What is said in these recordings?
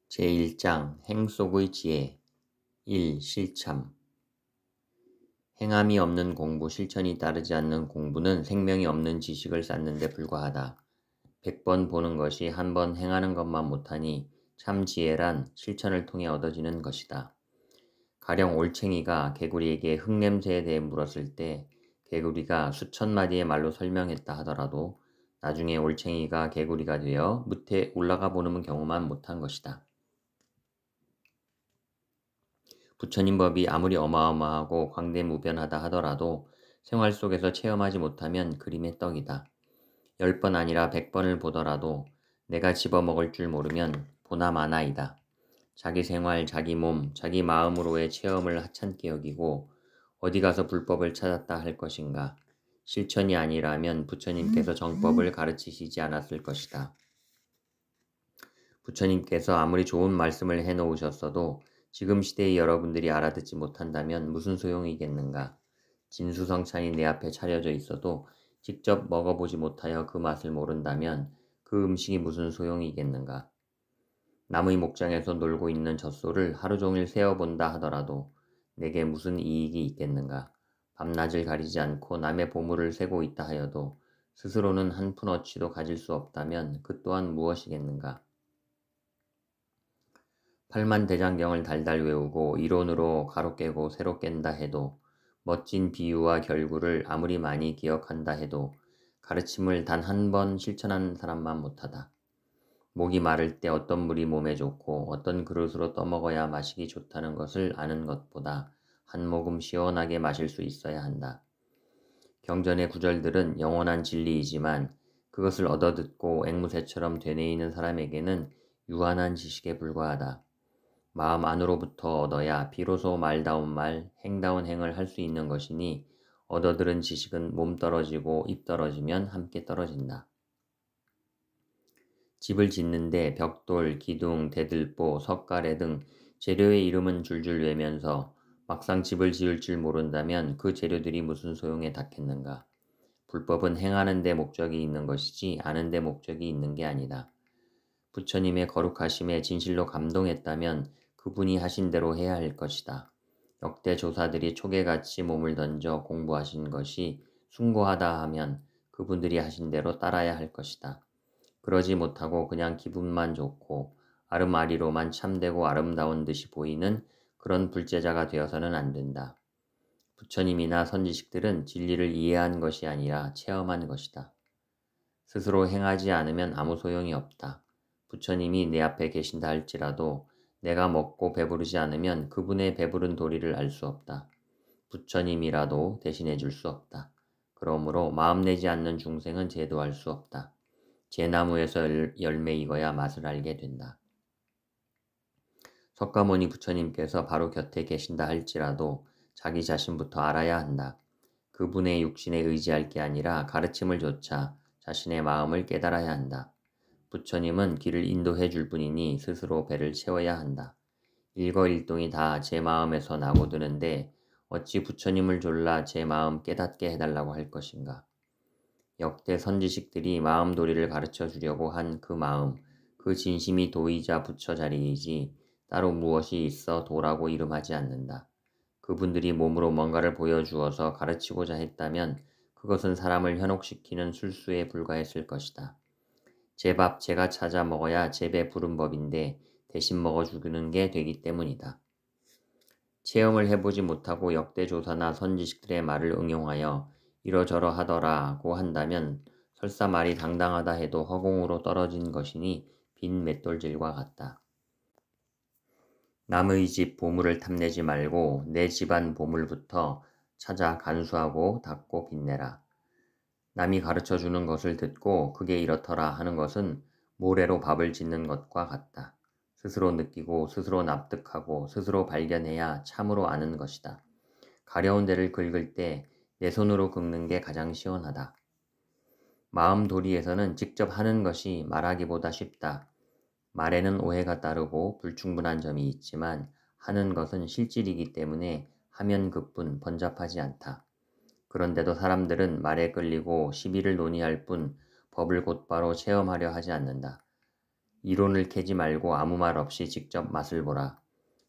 제1장 행 속의 지혜 1. 실참 행함이 없는 공부, 실천이 따르지 않는 공부는 생명이 없는 지식을 쌓는 데 불과하다. 100번 보는 것이 한 번 행하는 것만 못하니 참 지혜란 실천을 통해 얻어지는 것이다. 가령 올챙이가 개구리에게 흙냄새에 대해 물었을 때 개구리가 수천 마디의 말로 설명했다 하더라도 나중에 올챙이가 개구리가 되어 무태 올라가 보는 경우만 못한 것이다. 부처님 법이 아무리 어마어마하고 광대무변하다 하더라도 생활 속에서 체험하지 못하면 그림의 떡이다. 10번 아니라 100번을 보더라도 내가 집어먹을 줄 모르면 보나 마나이다. 자기 생활, 자기 몸, 자기 마음으로의 체험을 하찮게 여기고 어디 가서 불법을 찾았다 할 것인가. 실천이 아니라면 부처님께서 정법을 가르치시지 않았을 것이다. 부처님께서 아무리 좋은 말씀을 해놓으셨어도 지금 시대의 여러분들이 알아듣지 못한다면 무슨 소용이겠는가. 진수성찬이 내 앞에 차려져 있어도 직접 먹어보지 못하여 그 맛을 모른다면 그 음식이 무슨 소용이겠는가. 남의 목장에서 놀고 있는 젖소를 하루 종일 세어본다 하더라도 내게 무슨 이익이 있겠는가. 밤낮을 가리지 않고 남의 보물을 세고 있다 하여도 스스로는 한 푼어치도 가질 수 없다면 그 또한 무엇이겠는가. 팔만대장경을 달달 외우고 이론으로 가로 깨고 세로 깬다 해도 멋진 비유와 결구를 아무리 많이 기억한다 해도 가르침을 단 한 번 실천한 사람만 못하다. 목이 마를 때 어떤 물이 몸에 좋고 어떤 그릇으로 떠먹어야 마시기 좋다는 것을 아는 것보다 한 모금 시원하게 마실 수 있어야 한다. 경전의 구절들은 영원한 진리이지만 그것을 얻어듣고 앵무새처럼 되뇌이는 사람에게는 유한한 지식에 불과하다. 마음 안으로부터 얻어야 비로소 말다운 말, 행다운 행을 할 수 있는 것이니 얻어들은 지식은 몸 떨어지고 입 떨어지면 함께 떨어진다. 집을 짓는데 벽돌, 기둥, 대들보, 석가래 등 재료의 이름은 줄줄 외면서 막상 집을 지을 줄 모른다면 그 재료들이 무슨 소용에 닿겠는가. 불법은 행하는 데 목적이 있는 것이지 아는 데 목적이 있는 게 아니다. 부처님의 거룩하심에 진실로 감동했다면 그분이 하신 대로 해야 할 것이다. 역대 조사들이 촉에같이 몸을 던져 공부하신 것이 숭고하다 하면 그분들이 하신 대로 따라야 할 것이다. 그러지 못하고 그냥 기분만 좋고 아름아리로만 참되고 아름다운 듯이 보이는 그런 불제자가 되어서는 안 된다. 부처님이나 선지식들은 진리를 이해한 것이 아니라 체험한 것이다. 스스로 행하지 않으면 아무 소용이 없다. 부처님이 내 앞에 계신다 할지라도 내가 먹고 배부르지 않으면 그분의 배부른 도리를 알 수 없다. 부처님이라도 대신해 줄 수 없다. 그러므로 마음 내지 않는 중생은 제도할 수 없다. 제나무에서 열매 익어야 맛을 알게 된다. 석가모니 부처님께서 바로 곁에 계신다 할지라도 자기 자신부터 알아야 한다. 그분의 육신에 의지할 게 아니라 가르침을 조차 자신의 마음을 깨달아야 한다. 부처님은 길을 인도해 줄 뿐이니 스스로 배를 채워야 한다. 일거일동이 다 제 마음에서 나고드는데 어찌 부처님을 졸라 제 마음 깨닫게 해달라고 할 것인가. 역대 선지식들이 마음도리를 가르쳐 주려고 한 그 마음, 그 진심이 도이자 부처 자리이지 따로 무엇이 있어 도라고 이름하지 않는다. 그분들이 몸으로 뭔가를 보여주어서 가르치고자 했다면 그것은 사람을 현혹시키는 술수에 불과했을 것이다. 제 밥 제가 찾아 먹어야 제 배 부른 법인데 대신 먹어주는 게 되기 때문이다. 체험을 해보지 못하고 역대 조사나 선지식들의 말을 응용하여 이러저러 하더라고 한다면 설사 말이 당당하다 해도 허공으로 떨어진 것이니 빈 맷돌질과 같다. 남의 집 보물을 탐내지 말고 내 집안 보물부터 찾아 간수하고 닦고 빛내라. 남이 가르쳐주는 것을 듣고 그게 이렇더라 하는 것은 모래로 밥을 짓는 것과 같다. 스스로 느끼고 스스로 납득하고 스스로 발견해야 참으로 아는 것이다. 가려운 데를 긁을 때 내 손으로 긁는 게 가장 시원하다. 마음 도리에서는 직접 하는 것이 말하기보다 쉽다. 말에는 오해가 따르고 불충분한 점이 있지만 하는 것은 실질이기 때문에 하면 그뿐 번잡하지 않다. 그런데도 사람들은 말에 끌리고 시비를 논의할 뿐 법을 곧바로 체험하려 하지 않는다. 이론을 캐지 말고 아무 말 없이 직접 맛을 보라.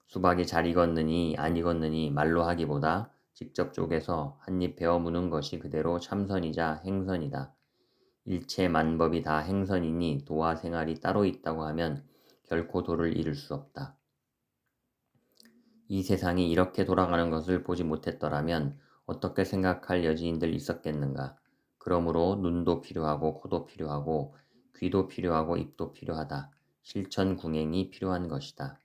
수박이 잘 익었느니 안 익었느니 말로 하기보다 직접 쪼개서 한 입 베어 무는 것이 그대로 참선이자 행선이다. 일체 만법이 다 행선이니 도와 생활이 따로 있다고 하면 결코 도를 이룰 수 없다. 이 세상이 이렇게 돌아가는 것을 보지 못했더라면 어떻게 생각할 여지인들 있었겠는가. 그러므로 눈도 필요하고 코도 필요하고 귀도 필요하고 입도 필요하다. 실천궁행이 필요한 것이다.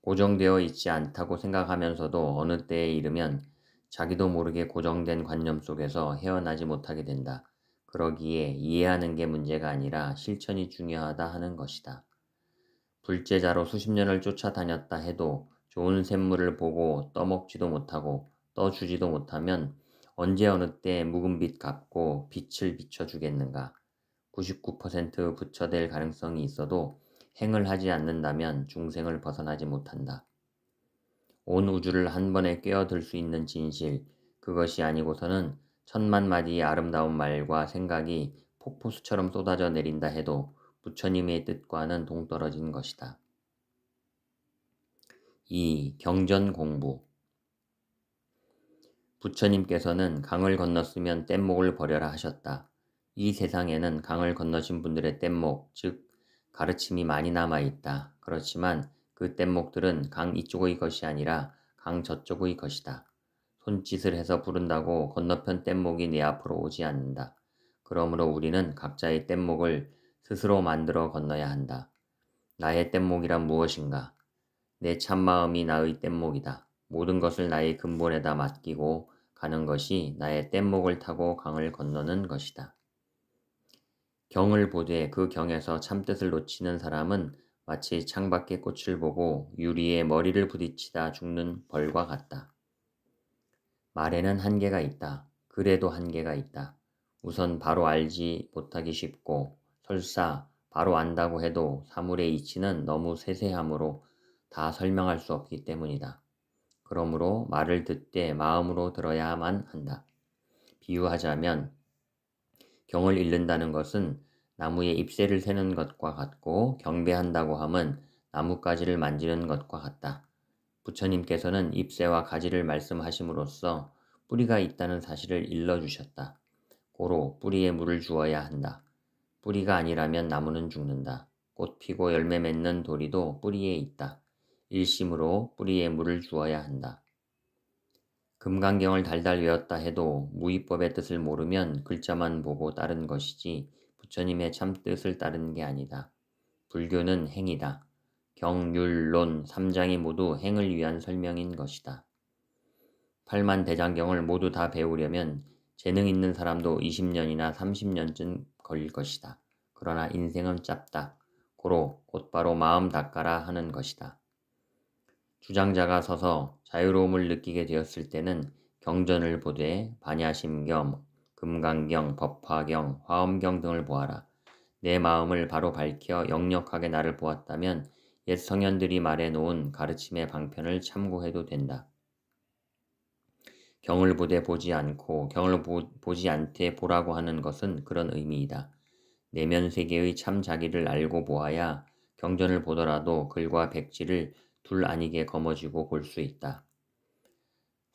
고정되어 있지 않다고 생각하면서도 어느 때에 이르면 자기도 모르게 고정된 관념 속에서 헤어나지 못하게 된다. 그러기에 이해하는 게 문제가 아니라 실천이 중요하다 하는 것이다. 불제자로 수십 년을 쫓아다녔다 해도 좋은 샘물을 보고 떠먹지도 못하고 떠주지도 못하면 언제 어느 때 묵은 빚 갚고 빛을 비춰주겠는가. 99% 부처될 가능성이 있어도 행을 하지 않는다면 중생을 벗어나지 못한다. 온 우주를 한 번에 꿰어들 수 있는 진실, 그것이 아니고서는 천만 마디의 아름다운 말과 생각이 폭포수처럼 쏟아져 내린다 해도 부처님의 뜻과는 동떨어진 것이다. 2. 경전 공부. 부처님께서는 강을 건넜으면 뗏목을 버려라 하셨다. 이 세상에는 강을 건너신 분들의 뗏목, 즉 가르침이 많이 남아있다. 그렇지만 그 뗏목들은 강 이쪽의 것이 아니라 강 저쪽의 것이다. 손짓을 해서 부른다고 건너편 뗏목이 내 앞으로 오지 않는다. 그러므로 우리는 각자의 뗏목을 스스로 만들어 건너야 한다. 나의 뗏목이란 무엇인가? 내 참마음이 나의 뗏목이다. 모든 것을 나의 근본에다 맡기고 가는 것이 나의 뗏목을 타고 강을 건너는 것이다. 경을 보되 그 경에서 참뜻을 놓치는 사람은 마치 창밖의 꽃을 보고 유리에 머리를 부딪히다 죽는 벌과 같다. 말에는 한계가 있다. 글에도 한계가 있다. 우선 바로 알지 못하기 쉽고 설사 바로 안다고 해도 사물의 이치는 너무 세세하므로 다 설명할 수 없기 때문이다. 그러므로 말을 듣되 마음으로 들어야만 한다. 비유하자면 경을 읽는다는 것은 나무에 잎새를 세는 것과 같고 경배한다고 함은 나뭇가지를 만지는 것과 같다. 부처님께서는 잎새와 가지를 말씀하심으로써 뿌리가 있다는 사실을 일러주셨다. 고로 뿌리에 물을 주어야 한다. 뿌리가 아니라면 나무는 죽는다. 꽃 피고 열매 맺는 도리도 뿌리에 있다. 일심으로 뿌리에 물을 주어야 한다. 금강경을 달달 외웠다 해도 무위법의 뜻을 모르면 글자만 보고 따른 것이지 부처님의 참뜻을 따르는 게 아니다. 불교는 행이다. 경율론 3장이 모두 행을 위한 설명인 것이다. 8만 대장경을 모두 다 배우려면 재능 있는 사람도 20년이나 30년쯤 걸릴 것이다. 그러나 인생은 짧다. 고로 곧바로 마음 닦아라 하는 것이다. 주장자가 서서 자유로움을 느끼게 되었을 때는 경전을 보되 반야심경, 금강경, 법화경, 화엄경 등을 보아라. 내 마음을 바로 밝혀 역력하게 나를 보았다면 옛 성현들이 말해놓은 가르침의 방편을 참고해도 된다. 경을 보되 보지 않고 경을 보지 않되 보라고 하는 것은 그런 의미이다. 내면 세계의 참 자기를 알고 보아야 경전을 보더라도 글과 백지를 둘 아니게 거머쥐고 볼 수 있다.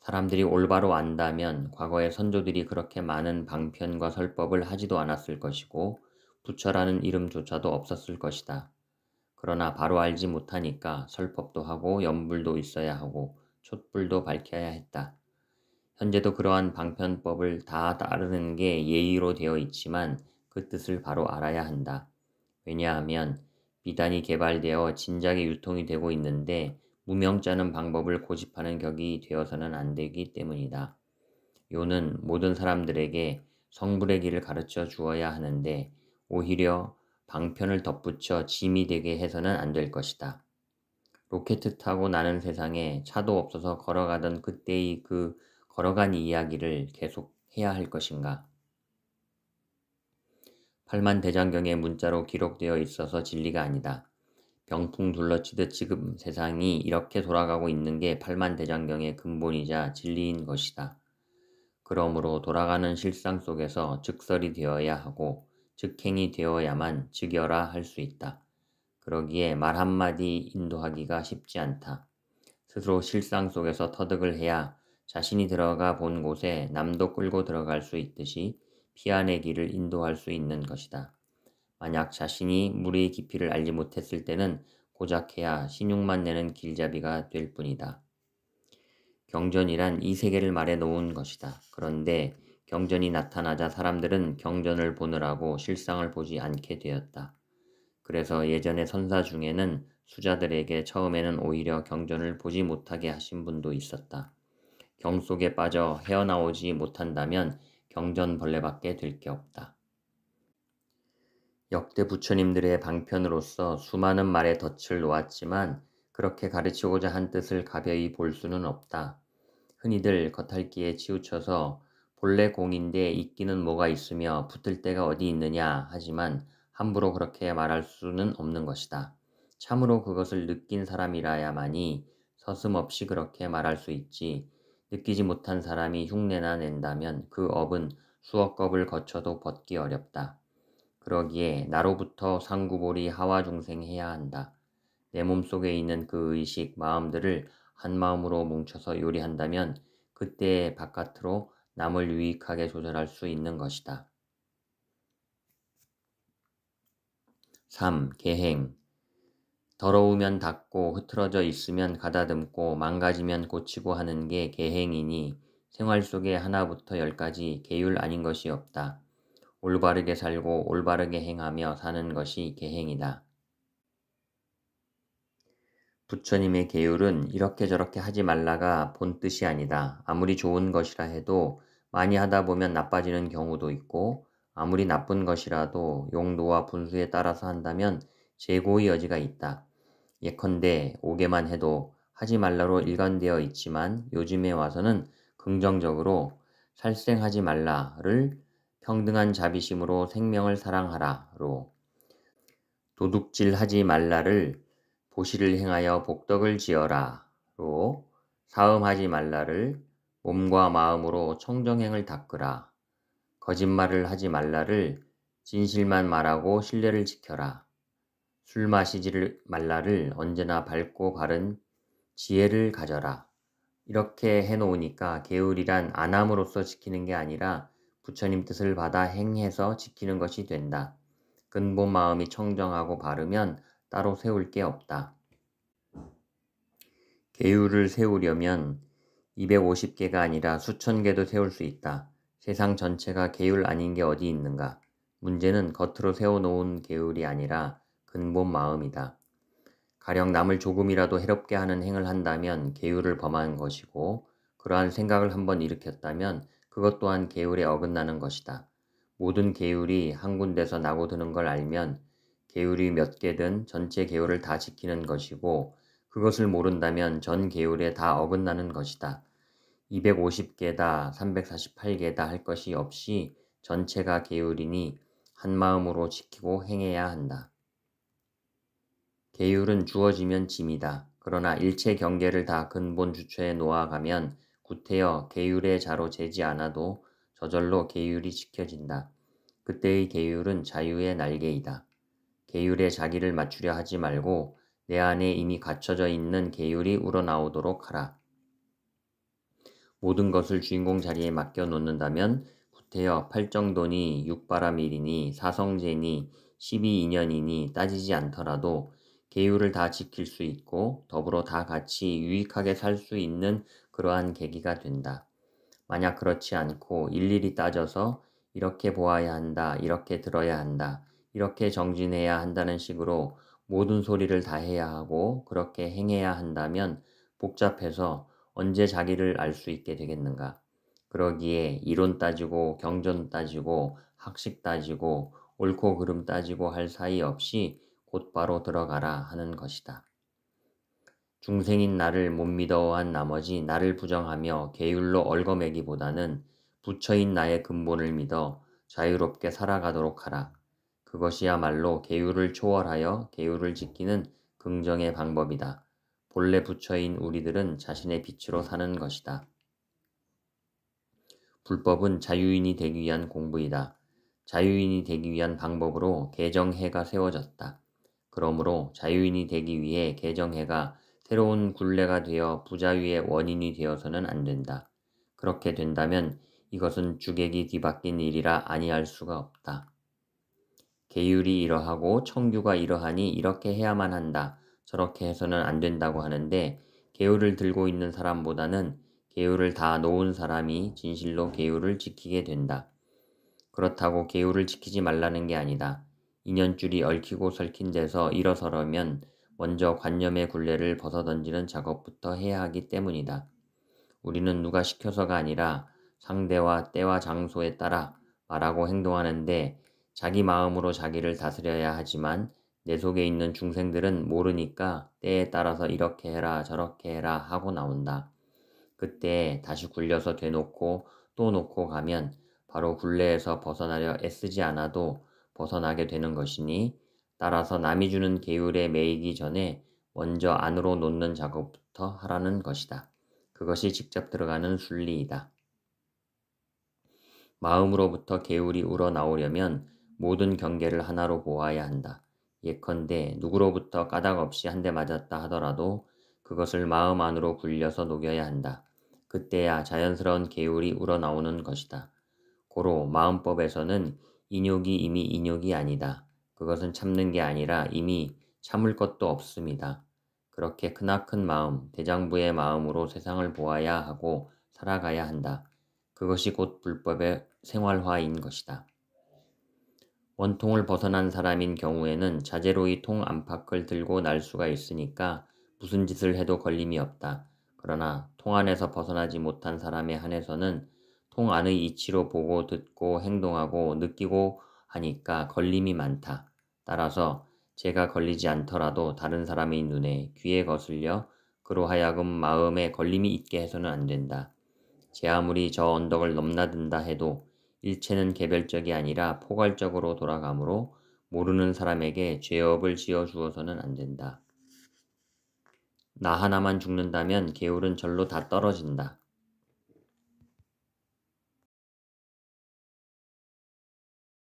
사람들이 올바로 안다면 과거의 선조들이 그렇게 많은 방편과 설법을 하지도 않았을 것이고 부처라는 이름조차도 없었을 것이다. 그러나 바로 알지 못하니까 설법도 하고 연불도 있어야 하고 촛불도 밝혀야 했다. 현재도 그러한 방편법을 다 따르는 게 예의로 되어 있지만 그 뜻을 바로 알아야 한다. 왜냐하면 비단이 개발되어 진작에 유통이 되고 있는데 무명자는 방법을 고집하는 격이 되어서는 안 되기 때문이다. 요는 모든 사람들에게 성불의 길을 가르쳐 주어야 하는데 오히려 방편을 덧붙여 짐이 되게 해서는 안 될 것이다. 로켓 타고 나는 세상에 차도 없어서 걸어가던 그때의 그 걸어간 이야기를 계속 해야 할 것인가? 8만 대장경에 문자로 기록되어 있어서 진리가 아니다. 병풍 둘러치듯 지금 세상이 이렇게 돌아가고 있는 게 8만 대장경의 근본이자 진리인 것이다. 그러므로 돌아가는 실상 속에서 즉설이 되어야 하고 즉행이 되어야만 즉여라 할 수 있다. 그러기에 말 한마디 인도하기가 쉽지 않다. 스스로 실상 속에서 터득을 해야 자신이 들어가 본 곳에 남도 끌고 들어갈 수 있듯이 피안의 길을 인도할 수 있는 것이다. 만약 자신이 물의 깊이를 알지 못했을 때는 고작해야 신용만 내는 길잡이가 될 뿐이다. 경전이란 이 세계를 말해 놓은 것이다. 그런데 경전이 나타나자 사람들은 경전을 보느라고 실상을 보지 않게 되었다. 그래서 예전의 선사 중에는 수자들에게 처음에는 오히려 경전을 보지 못하게 하신 분도 있었다. 경 속에 빠져 헤어나오지 못한다면 경전벌레밖에 될 게 없다. 역대 부처님들의 방편으로서 수많은 말의 덫을 놓았지만 그렇게 가르치고자 한 뜻을 가벼이 볼 수는 없다. 흔히들 겉핥기에 치우쳐서 본래 공인데 있기는 뭐가 있으며 붙을 데가 어디 있느냐 하지만 함부로 그렇게 말할 수는 없는 것이다. 참으로 그것을 느낀 사람이라야만이 서슴없이 그렇게 말할 수 있지. 느끼지 못한 사람이 흉내나 낸다면 그 업은 수억 겁을 거쳐도 벗기 어렵다. 그러기에 나로부터 상구볼이 하와중생해야 한다. 내 몸속에 있는 그 의식, 마음들을 한마음으로 뭉쳐서 요리한다면 그때 바깥으로 남을 유익하게 조절할 수 있는 것이다. 3. 계행. 더러우면 닦고 흐트러져 있으면 가다듬고 망가지면 고치고 하는 게 계행이니 생활 속에 하나부터 열까지 계율 아닌 것이 없다. 올바르게 살고 올바르게 행하며 사는 것이 계행이다. 부처님의 계율은 이렇게 저렇게 하지 말라가 본 뜻이 아니다. 아무리 좋은 것이라 해도 많이 하다 보면 나빠지는 경우도 있고 아무리 나쁜 것이라도 용도와 분수에 따라서 한다면 재고의 여지가 있다. 예컨대 오게만 해도 하지 말라로 일관되어 있지만 요즘에 와서는 긍정적으로 살생하지 말라를 평등한 자비심으로 생명을 사랑하라로 도둑질하지 말라를 보시를 행하여 복덕을 지어라로 사음하지 말라를 몸과 마음으로 청정행을 닦으라 거짓말을 하지 말라를 진실만 말하고 신뢰를 지켜라 술 마시지 말라를 언제나 밝고 바른 지혜를 가져라 이렇게 해놓으니까 계율이란 안함으로써 지키는 게 아니라 부처님 뜻을 받아 행해서 지키는 것이 된다. 근본 마음이 청정하고 바르면 따로 세울 게 없다. 계율을 세우려면 250개가 아니라 수천 개도 세울 수 있다. 세상 전체가 계율 아닌 게 어디 있는가? 문제는 겉으로 세워놓은 계율이 아니라 근본 마음이다. 가령 남을 조금이라도 해롭게 하는 행을 한다면 계율을 범한 것이고 그러한 생각을 한번 일으켰다면 그것 또한 계율에 어긋나는 것이다. 모든 계율이 한 군데서 나고 드는 걸 알면 계율이 몇 개든 전체 계율을 다 지키는 것이고 그것을 모른다면 전 계율에 다 어긋나는 것이다. 250개다 348개다 할 것이 없이 전체가 계율이니 한마음으로 지키고 행해야 한다. 계율은 주어지면 짐이다. 그러나 일체 경계를 다 근본 주처에 놓아가면 구태여 계율의 자로 재지 않아도 저절로 계율이 지켜진다. 그때의 계율은 자유의 날개이다. 계율에 자기를 맞추려 하지 말고 내 안에 이미 갖춰져 있는 계율이 우러나오도록 하라. 모든 것을 주인공 자리에 맡겨 놓는다면 구태여 팔정도니 육바라밀이니 사성제니 12인연이니 따지지 않더라도 계율을 다 지킬 수 있고 더불어 다 같이 유익하게 살 수 있는 그러한 계기가 된다. 만약 그렇지 않고 일일이 따져서 이렇게 보아야 한다, 이렇게 들어야 한다, 이렇게 정진해야 한다는 식으로 모든 소리를 다 해야 하고 그렇게 행해야 한다면 복잡해서 언제 자기를 알 수 있게 되겠는가. 그러기에 이론 따지고 경전 따지고 학식 따지고 옳고 그름 따지고 할 사이 없이 곧바로 들어가라 하는 것이다. 중생인 나를 못 믿어한 나머지 나를 부정하며 계율로 얽어매기보다는 부처인 나의 근본을 믿어 자유롭게 살아가도록 하라. 그것이야말로 계율을 초월하여 계율을 지키는 긍정의 방법이다. 본래 부처인 우리들은 자신의 빛으로 사는 것이다. 불법은 자유인이 되기 위한 공부이다. 자유인이 되기 위한 방법으로 개정해가 세워졌다. 그러므로 자유인이 되기 위해 개정해가 새로운 굴레가 되어 부자유의 원인이 되어서는 안 된다. 그렇게 된다면 이것은 주객이 뒤바뀐 일이라 아니할 수가 없다. 계율이 이러하고 청규가 이러하니 이렇게 해야만 한다. 저렇게 해서는 안 된다고 하는데 계율을 들고 있는 사람보다는 계율을 다 놓은 사람이 진실로 계율을 지키게 된다. 그렇다고 계율을 지키지 말라는 게 아니다. 인연줄이 얽히고 설킨 데서 일어서려면 먼저 관념의 굴레를 벗어던지는 작업부터 해야 하기 때문이다. 우리는 누가 시켜서가 아니라 상대와 때와 장소에 따라 말하고 행동하는데 자기 마음으로 자기를 다스려야 하지만 내 속에 있는 중생들은 모르니까 때에 따라서 이렇게 해라 저렇게 해라 하고 나온다. 그때 다시 굴려서 되놓고 또 놓고 가면 바로 굴레에서 벗어나려 애쓰지 않아도 벗어나게 되는 것이니 따라서 남이 주는 계율에 매이기 전에 먼저 안으로 놓는 작업부터 하라는 것이다. 그것이 직접 들어가는 순리이다. 마음으로부터 계율이 우러나오려면 모든 경계를 하나로 보아야 한다. 예컨대 누구로부터 까닭 없이 한 대 맞았다 하더라도 그것을 마음 안으로 굴려서 녹여야 한다. 그때야 자연스러운 계율이 우러나오는 것이다. 고로 마음법에서는 인욕이 이미 인욕이 아니다. 그것은 참는 게 아니라 이미 참을 것도 없습니다. 그렇게 크나큰 마음, 대장부의 마음으로 세상을 보아야 하고 살아가야 한다. 그것이 곧 불법의 생활화인 것이다. 원통을 벗어난 사람인 경우에는 자재로 이 통 안팎을 들고 날 수가 있으니까 무슨 짓을 해도 걸림이 없다. 그러나 통 안에서 벗어나지 못한 사람에 한해서는 통 안의 이치로 보고 듣고 행동하고 느끼고 하니까 걸림이 많다. 따라서 제가 걸리지 않더라도 다른 사람의 눈에 귀에 거슬려 그로 하여금 마음에 걸림이 있게 해서는 안 된다. 제 아무리 저 언덕을 넘나든다 해도 일체는 개별적이 아니라 포괄적으로 돌아가므로 모르는 사람에게 죄업을 지어 주어서는 안 된다. 나 하나만 죽는다면 계율은 절로 다 떨어진다.